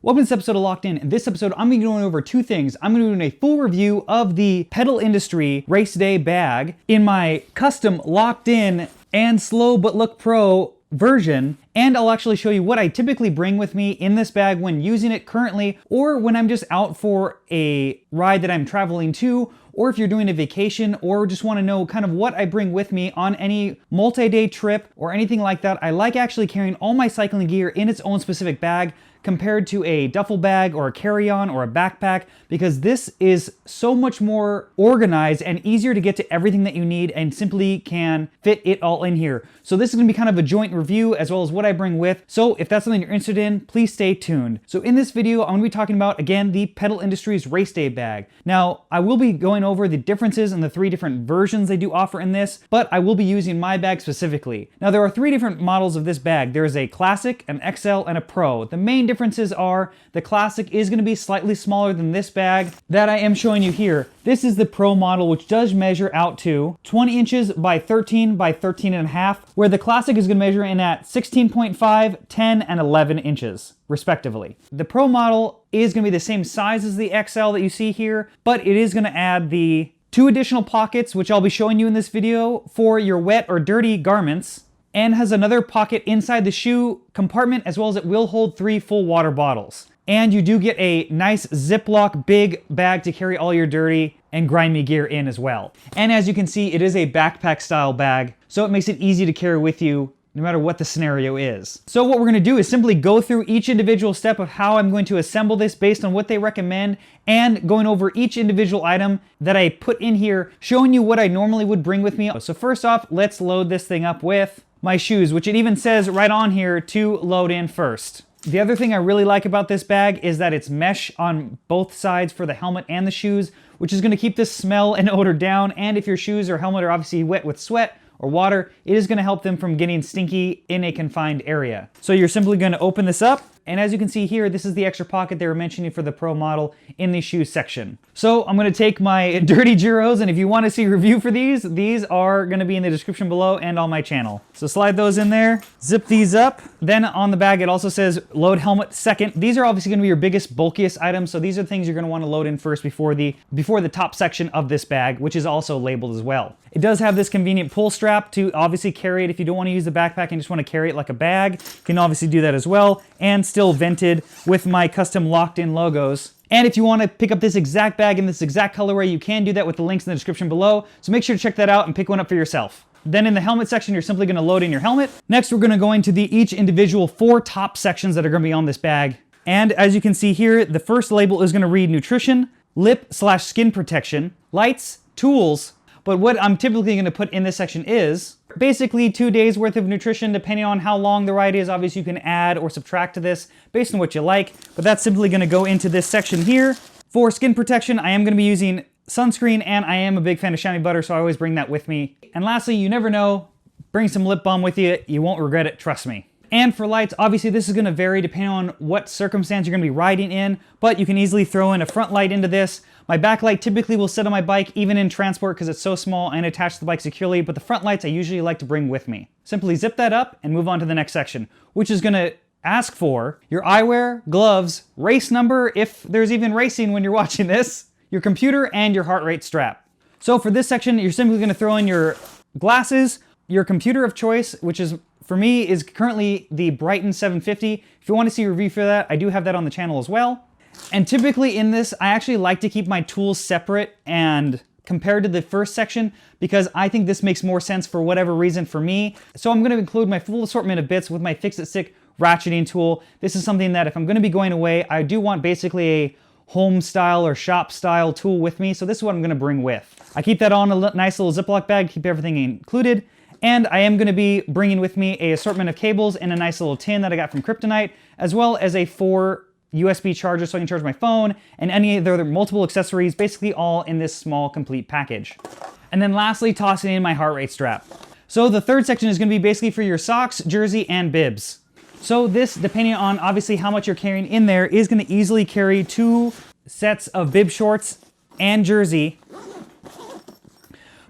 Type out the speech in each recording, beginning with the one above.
Welcome to this episode of Locked In. In this episode, I'm going to be going over two things. I'm going to be doing a full review of the Pedal Industry Race Day bag in my custom Locked In and Slow But Look Pro version, and I'll actually show you what I typically bring with me in this bag when using it currently, or when I'm just out for a ride that I'm traveling to, or if you're doing a vacation, or just want to know kind of what I bring with me on any multi-day trip or anything like that. I like actually carrying all my cycling gear in its own specific bag compared to a duffel bag or a carry-on or a backpack, because this is so much more organized and easier to get to everything that you need and simply can fit it all in here. So this is going to be kind of a joint review as well as what I bring with. So if that's something you're interested in, please stay tuned. So in this video, I'm going to be talking about, again, the Pedal Industries Race Day bag. Now, I will be going over the differences in the three different versions they do offer in this, but I will be using my bag specifically. Now, there are three different models of this bag. There is a Classic, an XL, and a Pro. The main differences are the Classic is going to be slightly smaller than this bag that I am showing you here. This is the Pro model, which does measure out to 20 inches by 13 by 13 and a half, where the Classic is going to measure in at 16.5, 10, and 11 inches, respectively. The Pro model is going to be the same size as the XL that you see here, but it is going to add the two additional pockets, which I'll be showing you in this video, for your wet or dirty garments, and has another pocket inside the shoe compartment, as well as it will hold 3 full water bottles. And you do get a nice Ziploc big bag to carry all your dirty and grimy gear in as well. And as you can see, it is a backpack style bag, so it makes it easy to carry with you no matter what the scenario is. So what we're going to do is simply go through each individual step of how I'm going to assemble this based on what they recommend, and going over each individual item that I put in here, showing you what I normally would bring with me. So first off, let's load this thing up with my shoes, which it even says right on here to load in first. The other thing I really like about this bag is that it's mesh on both sides for the helmet and the shoes, which is going to keep the smell and odor down. And if your shoes or helmet are obviously wet with sweat or water, it is going to help them from getting stinky in a confined area. So you're simply going to open this up, and as you can see here, this is the extra pocket they were mentioning for the Pro model in the shoe section. So I'm going to take my dirty Giros, and if you want to see a review for these are going to be in the description below and on my channel. So slide those in there, zip these up. Then on the bag it also says load helmet second. These are obviously going to be your biggest, bulkiest items, so these are things you're going to want to load in first before the top section of this bag, which is also labeled as well. It does have this convenient pull strap to obviously carry it if you don't want to use the backpack and just want to carry it like a bag. You can obviously do that as well, and still vented with my custom Locked In logos. And if you want to pick up this exact bag in this exact colorway, you can do that with the links in the description below. So make sure to check that out and pick one up for yourself. Then in the helmet section, you're simply going to load in your helmet. Next, we're going to go into each individual 4 top sections that are going to be on this bag. And as you can see here, the first label is going to read nutrition, lip/skin protection, lights, tools. But what I'm typically going to put in this section is basically 2 days worth of nutrition, depending on how long the ride is. Obviously, you can add or subtract to this based on what you like, but that's simply going to go into this section here. For skin protection, I am going to be using sunscreen, and I am a big fan of chamois butter, so I always bring that with me. And lastly, you never know, bring some lip balm with you. You won't regret it, trust me. And for lights, obviously this is going to vary depending on what circumstance you're going to be riding in, but you can easily throw in a front light into this. My back light typically will sit on my bike even in transport because it's so small and attached to the bike securely, but the front lights I usually like to bring with me. Simply zip that up and move on to the next section, which is going to ask for your eyewear, gloves, race number, if there's even racing when you're watching this, your computer, and your heart rate strap. So for this section, you're simply going to throw in your glasses, your computer of choice, which is for me is currently the Brighton 750. If you want to see a review for that, I do have that on the channel as well. And typically in this, I actually like to keep my tools separate and compared to the first section, because I think this makes more sense for whatever reason for me. So I'm going to include my full assortment of bits with my Fix-It-Stick ratcheting tool. This is something that if I'm going to be going away, I do want basically a home style or shop style tool with me. So this is what I'm going to bring with. I keep that on a nice little Ziploc bag, keep everything included. And I am going to be bringing with me an assortment of cables in a nice little tin that I got from Kryptonite, as well as a 4 USB charger so I can charge my phone, and any of the other multiple accessories, basically all in this small complete package. And then lastly, tossing in my heart rate strap. So the third section is going to be basically for your socks, jersey, and bibs. So this, depending on obviously how much you're carrying in there, is going to easily carry 2 sets of bib shorts and jersey.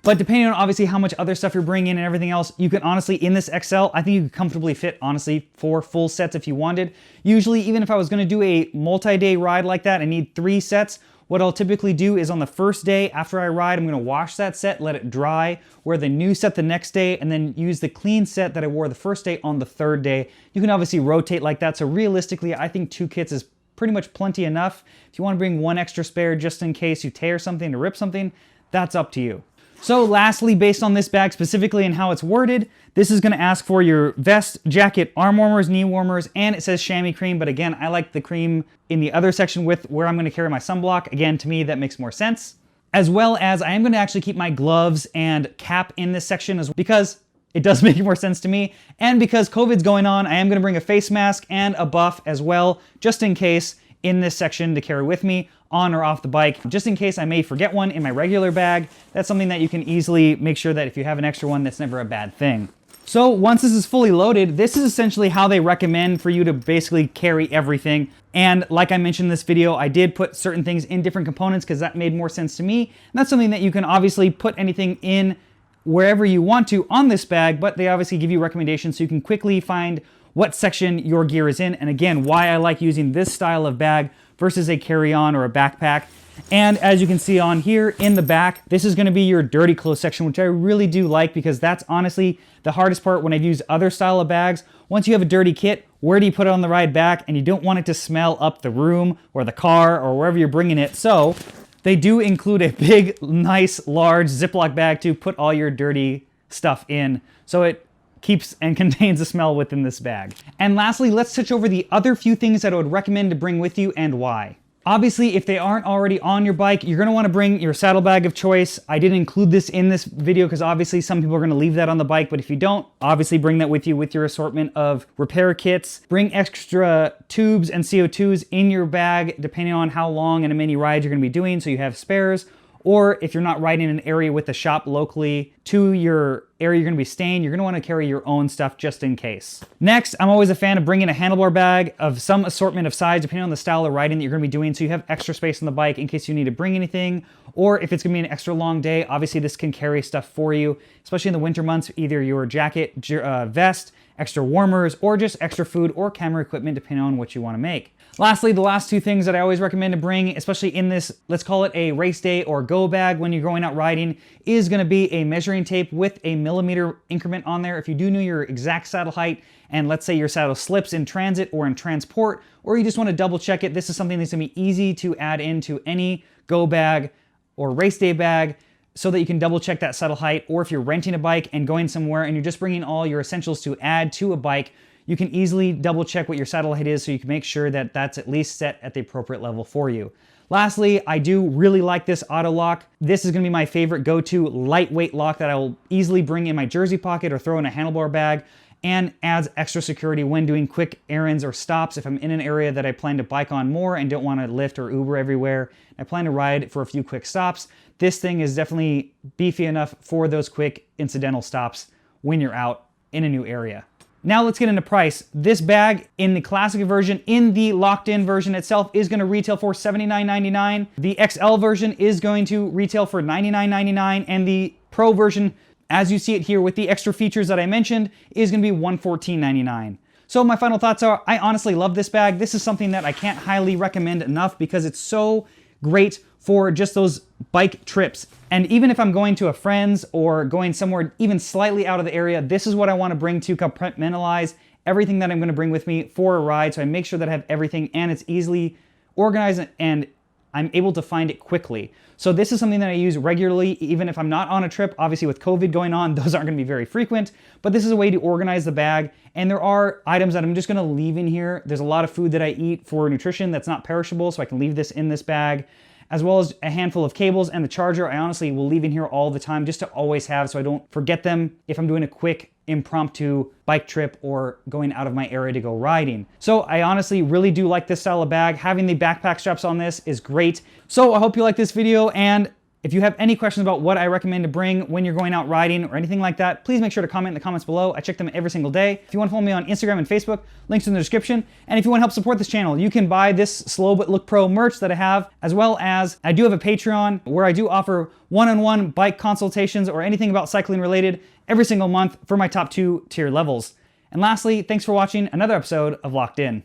But depending on obviously how much other stuff you're bringing in and everything else, you can honestly, in this XL, I think you could comfortably fit, honestly, 4 full sets if you wanted. Usually, even if I was gonna do a multi-day ride like that, I need 3 sets. What I'll typically do is on the first day after I ride, I'm gonna wash that set, let it dry, wear the new set the next day, and then use the clean set that I wore the first day on the third day. You can obviously rotate like that, so realistically, I think 2 kits is pretty much plenty enough. If you wanna bring 1 extra spare just in case you tear something or rip something, that's up to you. So lastly, based on this bag specifically and how it's worded, this is gonna ask for your vest, jacket, arm warmers, knee warmers, and it says chamois cream, but again, I like the cream in the other section with where I'm gonna carry my sunblock. Again, to me, that makes more sense. As well as I am gonna actually keep my gloves and cap in this section because it does make more sense to me. And because COVID's going on, I am gonna bring a face mask and a buff as well, just in case in this section to carry with me on or off the bike, just in case I may forget one in my regular bag. That's something that you can easily make sure that if you have an extra one, that's never a bad thing. So once this is fully loaded, this is essentially how they recommend for you to basically carry everything. And like I mentioned in this video, I did put certain things in different components because that made more sense to me. And that's something that you can obviously put anything in wherever you want to on this bag, but they obviously give you recommendations so you can quickly find what section your gear is in. And again, why I like using this style of bag versus a carry-on or a backpack. And as you can see on here in the back, this is gonna be your dirty clothes section, which I really do like because that's honestly the hardest part when I've used other style of bags. Once you have a dirty kit, where do you put it on the ride back? And you don't want it to smell up the room or the car or wherever you're bringing it. So they do include a big, nice, large Ziploc bag to put all your dirty stuff in. So it keeps and contains the smell within this bag. And lastly, let's touch over the other few things that I would recommend to bring with you and why. Obviously, if they aren't already on your bike, you're gonna wanna bring your saddlebag of choice. I didn't include this in this video because obviously some people are gonna leave that on the bike, but if you don't, obviously bring that with you with your assortment of repair kits. Bring extra tubes and CO2s in your bag, depending on how long and how many rides you're gonna be doing, so you have spares. Or if you're not riding in an area with a shop locally to your area you're gonna be staying, you're gonna wanna carry your own stuff just in case. Next, I'm always a fan of bringing a handlebar bag of some assortment of size, depending on the style of riding that you're gonna be doing, so you have extra space on the bike in case you need to bring anything, or if it's gonna be an extra long day, obviously this can carry stuff for you, especially in the winter months, either your jacket, vest, extra warmers, or just extra food or camera equipment, depending on what you wanna make. Lastly, the last 2 things that I always recommend to bring, especially in this, let's call it a race day or go bag when you're going out riding, is gonna be a measuring tape with a millimeter increment on there. If you do know your exact saddle height, and let's say your saddle slips in transit or in transport, or you just wanna double check it, this is something that's gonna be easy to add into any go bag or race day bag so that you can double check that saddle height. Or if you're renting a bike and going somewhere and you're just bringing all your essentials to add to a bike, you can easily double check what your saddle height is so you can make sure that that's at least set at the appropriate level for you. Lastly, I do really like this auto lock. This is gonna be my favorite go-to lightweight lock that I will easily bring in my jersey pocket or throw in a handlebar bag, and adds extra security when doing quick errands or stops. If I'm in an area that I plan to bike on more and don't wanna Lyft or Uber everywhere, I plan to ride for a few quick stops, this thing is definitely beefy enough for those quick incidental stops when you're out in a new area. Now let's get into price. This bag in the classic version, in the locked-in version itself, is gonna retail for $79.99. The XL version is going to retail for $99.99, and the Pro version, as you see it here with the extra features that I mentioned, is gonna be $114.99. So my final thoughts are, I honestly love this bag. This is something that I can't highly recommend enough because it's so great for just those bike trips. And even if I'm going to a friend's or going somewhere even slightly out of the area, this is what I want to bring to compartmentalize everything that I'm going to bring with me for a ride. So I make sure that I have everything and it's easily organized and I'm able to find it quickly. So this is something that I use regularly, even if I'm not on a trip. Obviously with COVID going on, those aren't going to be very frequent, but this is a way to organize the bag. And there are items that I'm just going to leave in here. There's a lot of food that I eat for nutrition that's not perishable, so I can leave this in this bag, as well as a handful of cables and the charger. I honestly will leave in here all the time just to always have so I don't forget them if I'm doing a quick impromptu bike trip or going out of my area to go riding. So I honestly really do like this style of bag. Having the backpack straps on this is great. So I hope you like this video, and If you have any questions about what I recommend to bring when you're going out riding or anything like that, please make sure to comment in the comments below. I check them every single day. If you want to follow me on Instagram and Facebook, links in the description. And if you want to help support this channel, you can buy this Slow But Look Pro merch that I have, as well as I do have a Patreon where I do offer one-on-one bike consultations or anything about cycling related every single month for my top 2 tier levels. And lastly, thanks for watching another episode of Locked In.